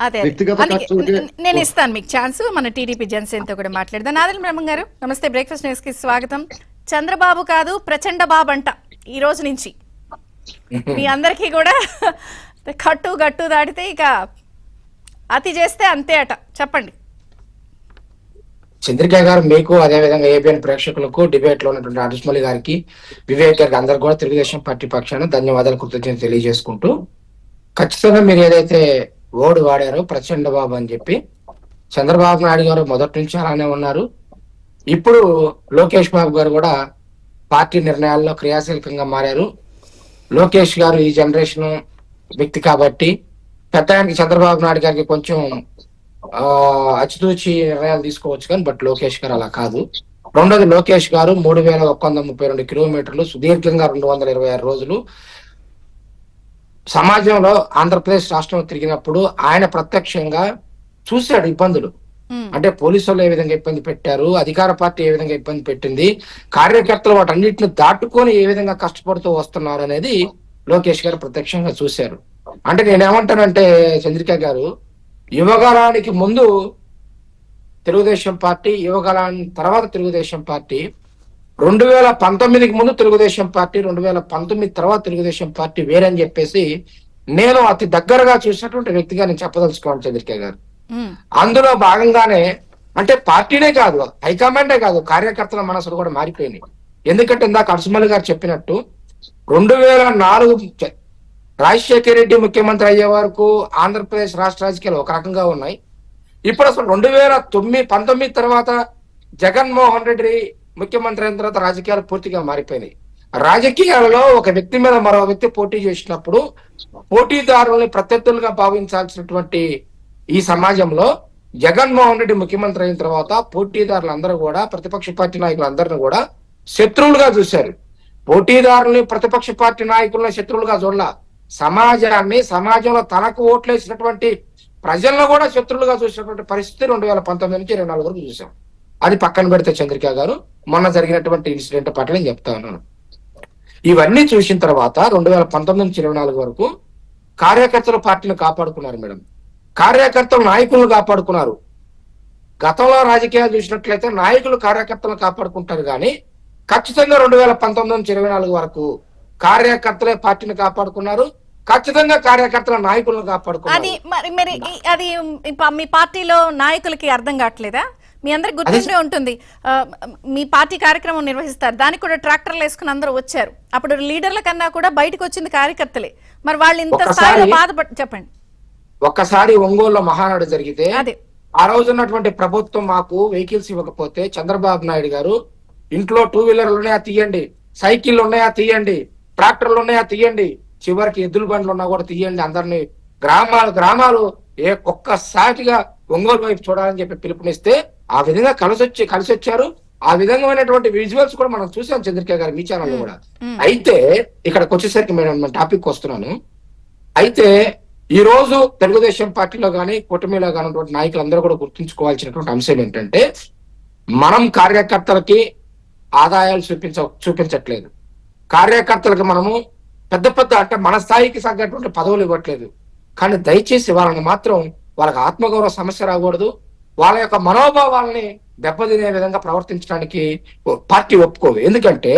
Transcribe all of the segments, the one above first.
అదే వ్యక్తిగత నేను ఇస్తాను మీకు ఛాన్స్. మన టీడీపీ జనసేనతో కూడా మాట్లాడదాం. నాదెండ్ల బ్రహ్మం గారు నమస్తే, బ్రేక్ఫాస్ట్ న్యూస్ కి స్వాగతం. చంద్రబాబు కాదు ప్రచండ బాబు అంట ఈ రోజు నుంచి మీ అందరికీ కూడా కట్టు గట్టు దాటితే ఇక అతి చేస్తే అంతే అట, చెప్పండి. చంద్రిక గారు మీకు, అదేవిధంగా ఏబిఎన్ ప్రేక్షకులకు, డిబేట్ లో ఉన్నటువంటి అడుస్మలి గారికి, వివేక్ గారికి అందరు కూడా తెలుగుదేశం పార్టీ పక్షాన ధన్యవాదాలు, కృతజ్ఞతలు తెలియజేసుకుంటూ, ఖచ్చితంగా మీరు ఏదైతే ఓడి వాడారో ప్రచండ బాబు అని చెప్పి, చంద్రబాబు నాయుడు గారు మొదటి నుంచి అలానే ఉన్నారు. ఇప్పుడు లోకేష్ బాబు గారు కూడా పార్టీ నిర్ణయాల్లో క్రియాశీలకంగా మారారు. లోకేష్ గారు ఈ జనరేషన్ వ్యక్తి కాబట్టి పెద్ద ఆయనకి చంద్రబాబు నాయుడు గారికి కొంచెం అచితూచి నిర్ణయాలు తీసుకోవచ్చు కానీ బట్ లోకేష్ గారు అలా కాదు. రెండోది, లోకేష్ గారు 3132 కిలోమీటర్లు సుదీర్ఘంగా 226 రోజులు సమాజంలో ఆంధ్రప్రదేశ్ రాష్ట్రంలో తిరిగినప్పుడు ఆయన ప్రత్యక్షంగా చూశాడు ఇబ్బందులు. అంటే పోలీసులు ఏ విధంగా ఇబ్బంది పెట్టారు, అధికార పార్టీ ఏ విధంగా ఇబ్బంది పెట్టింది, కార్యకర్తలు వాటన్నిటిని దాటుకొని ఏ విధంగా కష్టపడుతూ వస్తున్నారు అనేది లోకేష్ గారు ప్రత్యక్షంగా చూశారు. అంటే నేనేమంటానంటే చంద్రిక గారు, యువగలానికి ముందు తెలుగుదేశం పార్టీ, యువగలానికి తర్వాత తెలుగుదేశం పార్టీ, 2019కి ముందు తెలుగుదేశం పార్టీ, 2019 తర్వాత తెలుగుదేశం పార్టీ వేరని చెప్పేసి నేను అతి దగ్గరగా చూసినటువంటి వ్యక్తిగా నేను చెప్పదలుచుకోవాలి చంద్రిక గారు. అందులో భాగంగానే అంటే పార్టీనే కాదు, హైకమాండే కాదు, కార్యకర్తల మనసులు కూడా మారిపోయినాయి. ఎందుకంటే ఇందాక అడుస్మలి గారు చెప్పినట్టు 2004 రాజశేఖర రెడ్డి ముఖ్యమంత్రి అయ్యే వరకు ఆంధ్రప్రదేశ్ రాష్ట్ర రాజకీయాలు ఒక రకంగా ఉన్నాయి. ఇప్పుడు అసలు 2019 తర్వాత జగన్మోహన్ రెడ్డి ముఖ్యమంత్రి అయిన తర్వాత రాజకీయాలు పూర్తిగా మారిపోయినాయి. రాజకీయాలలో ఒక వ్యక్తి మీద మరో వ్యక్తి పోటీ చేసినప్పుడు పోటీదారుల్ని ప్రత్యర్థులుగా భావించాల్సినటువంటి ఈ సమాజంలో జగన్మోహన్ రెడ్డి ముఖ్యమంత్రి అయిన తర్వాత పోటీదారులందరూ కూడా, ప్రతిపక్ష పార్టీ నాయకులందరినీ కూడా శత్రువులుగా చూశారు. పోటీదారుల్ని, ప్రతిపక్ష పార్టీ నాయకులను శత్రువులుగా చూడాల, సమాజాన్ని, సమాజంలో తనకు ఓట్లేసినటువంటి ప్రజలను కూడా శత్రువులుగా చూసినటువంటి పరిస్థితి 2019 నుంచి 24 వరకు చూసాం. అది పక్కన పెడితే చంద్రిక గారు, మొన్న జరిగినటువంటి ఇన్సిడెంట్ పట్ల నేను చెప్తా ఉన్నాను. ఇవన్నీ చూసిన తర్వాత 2019 నుంచి 24 వరకు కార్యకర్తలు పార్టీని కాపాడుకున్నారు మేడం, కార్యకర్తలు నాయకులను కాపాడుకున్నారు. గతంలో రాజకీయాలు చూసినట్లయితే నాయకులు కార్యకర్తలను కాపాడుకుంటారు కానీ ఖచ్చితంగా 2019 నుంచి 24 వరకు కార్యకర్తలే పార్టీని కాపాడుకున్నారు. ఖచ్చితంగా కార్యకర్తల నాయకులను కాపాడుకున్నారు. అది మీ పార్టీలో నాయకులకి అర్థం కావట్లేదా? మీ అందరికి గుర్తుండే ఉంటుంది, మీ పార్టీ కార్యక్రమం నిర్వహిస్తారు, దానికి కూడా ట్రాక్టర్లు వేసుకుని అందరూ వచ్చారు. అప్పుడు లీడర్ల కన్నా కూడా బయటకు వచ్చింది కార్యకర్తలే. మరి వాళ్ళు ఇంత స్థాయిలో బాధపడి చెప్పండి. ఒక్కసారి ఒంగోలులో మహానాడు జరిగితే ఆ రోజు ఉన్నటువంటి ప్రభుత్వం మాకు వెహికల్స్ ఇవ్వకపోతే చంద్రబాబు నాయుడు గారు ఇంట్లో 2 వీలర్లు ఉన్నాయా తీయండి, సైకిళ్ళు ఉన్నాయా తీయండి, ట్రాక్టర్లు ఉన్నాయా తీయండి, చివరికి ఎద్దుల బండ్లు ఉన్నా కూడా తీయండి, అందరినీ గ్రామాలు ఒక్కసారిగా ఒంగోలు వైపు చూడాలని చెప్పి పిలుపునిస్తే ఆ విధంగా కలిసి వచ్చారు. ఆ విధంగామైనటువంటి విజువల్స్ కూడా మనం చూసాం చంద్రిక గారు మీ ఛానల్లో కూడా. అయితే ఇక్కడికి వచ్చేసరికి నేను టాపిక్ వస్తున్నాను. అయితే ఈ రోజు తెలుగుదేశం పార్టీలో కానీ కూటమిలో కానీ ఉన్నటువంటి నాయకులందరూ కూడా గుర్తుంచుకోవాల్సినటువంటి అంశం ఏంటంటే, మనం కార్యకర్తలకి ఆదాయాలు చూపించట్లేదు, కార్యకర్తలకు మనము పెద్ద అంటే మన స్థాయికి తగ్గటువంటి పదవులు ఇవ్వట్లేదు. కానీ దయచేసి వాళ్ళని మాత్రం వాళ్ళకి ఆత్మగౌరవ సమస్య రాకూడదు, వాళ్ళ యొక్క మనోభావాలని దెబ్బతినే విధంగా ప్రవర్తించడానికి పార్టీ ఒప్పుకోదు. ఎందుకంటే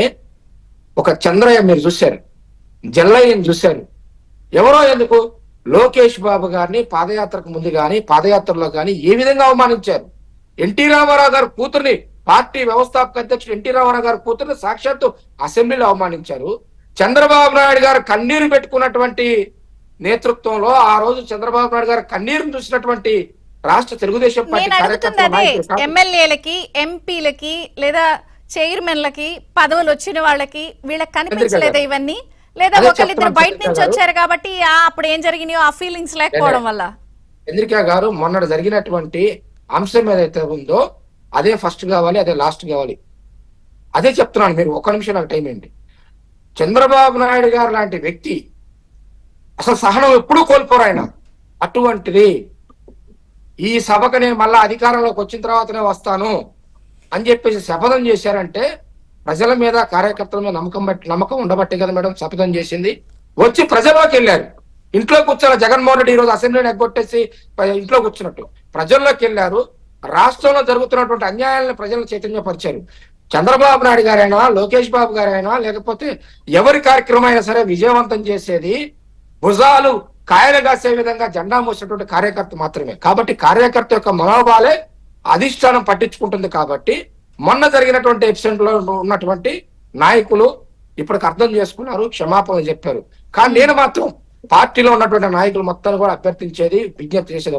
ఒక చంద్రయ్య మీరు చూశారు, జల్లయ్యని చూశారు, ఎవరో ఎందుకు లోకేష్ బాబు గారిని పాదయాత్రకు ముందు కానీ పాదయాత్రలో కానీ ఏ విధంగా అవమానించారు. ఎన్టీ రామారావు గారి కూతుర్ని, పార్టీ వ్యవస్థాపక అధ్యక్షుడు ఎన్టీ రామారావు గారి కూతుర్ని సాక్షాత్తు అసెంబ్లీలో అవమానించారు. చంద్రబాబు నాయుడు గారు కన్నీరు పెట్టుకున్నటువంటి నేతృత్వంలో ఆ రోజు చంద్రబాబు నాయుడు గారు కన్నీరును చూసినటువంటి రాష్ట్ర తెలుగుదేశం పార్టీ ఎమ్మెల్యేలకి, ఎంపీలకి లేదా చైర్మన్లకి పదవులు వచ్చిన వాళ్ళకి వీళ్ళకి కనిపించలేదా ఇవన్నీ? లేదా ఒకళ్ళిద్దరు బయట నుంచి వచ్చారు కాబట్టి అప్పుడు ఏం జరిగినాయో ఆ ఫీలింగ్స్ లేకపోవడం వల్ల? చంద్రిక గారు, మొన్న జరిగినటువంటి అంశం ఏదైతే ఉందో అదే ఫస్ట్ కావాలి, అదే లాస్ట్ కావాలి, అదే చెప్తున్నాను. మీరు ఒక్క నిమిషం నాకు టైం ఏంటి. చంద్రబాబు నాయుడు గారు లాంటి వ్యక్తి అసలు సహనం ఎప్పుడూ కోల్పోరు ఆయన. అటువంటిది ఈ సభకు నేను మళ్ళా అధికారంలోకి వచ్చిన తర్వాతనే వస్తాను అని చెప్పేసి శపథం చేశారంటే ప్రజల మీద, కార్యకర్తల మీద నమ్మకం ఉండబట్టే కదా మేడం శపథం చేసింది. వచ్చి ప్రజల్లోకి వెళ్ళారు. ఇంట్లో కూర్చొని జగన్మోహన్ రెడ్డి ఈ రోజు అసెంబ్లీని ఎగ్గొట్టేసి ఇంట్లో కూర్చున్నట్టు ప్రజల్లోకి వెళ్ళారు. రాష్ట్రంలో జరుగుతున్నటువంటి అన్యాయాలను ప్రజలను చైతన్యపరిచారు. చంద్రబాబు నాయుడు గారైనా, లోకేష్ బాబు గారైనా, లేకపోతే ఎవరి కార్యక్రమం అయినా సరే విజయవంతం చేసేది భుజాలు కాయలు కాసే విధంగా జెండా మోసినటువంటి కార్యకర్త మాత్రమే. కాబట్టి కార్యకర్త యొక్క మనోభావాలే అధిష్టానం పట్టించుకుంటుంది. కాబట్టి మొన్న జరిగినటువంటి ఎపిసోడ్ లో ఉన్నటువంటి నాయకులు ఇప్పటికి అర్థం చేసుకున్నారు, క్షమాపణలు చెప్పారు. కానీ నేను మాత్రం పార్టీలో ఉన్నటువంటి నాయకులు మొత్తాన్ని కూడా అభ్యర్థించేది, విజ్ఞప్తి చేసేది